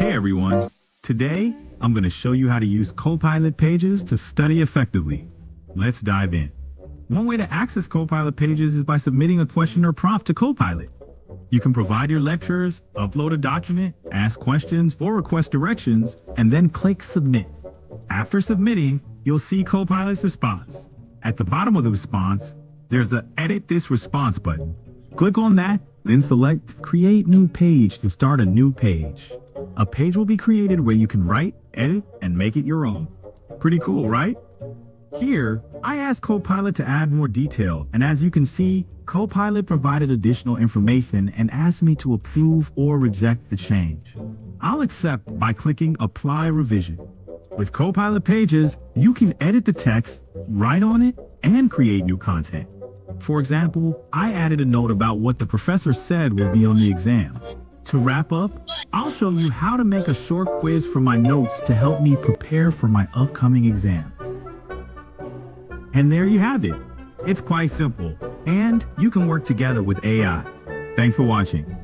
Hey everyone, today I'm going to show you how to use Copilot Pages to study effectively. Let's dive in. One way to access Copilot Pages is by submitting a question or prompt to Copilot. You can provide your lectures, upload a document, ask questions, or request directions, and then click Submit. After submitting, you'll see Copilot's response. At the bottom of the response, there's an Edit This Response button. Click on that, then select Create New Page to start a new page. A page will be created where you can write, edit, and make it your own. Pretty cool, right? Here, I asked Copilot to add more detail, and as you can see, Copilot provided additional information and asked me to approve or reject the change. I'll accept by clicking Apply Revision. With Copilot Pages, you can edit the text, write on it, and create new content. For example, I added a note about what the professor said will be on the exam. To wrap up, I'll show you how to make a short quiz for my notes to help me prepare for my upcoming exam. And there you have it. It's quite simple, and you can work together with AI. Thanks for watching.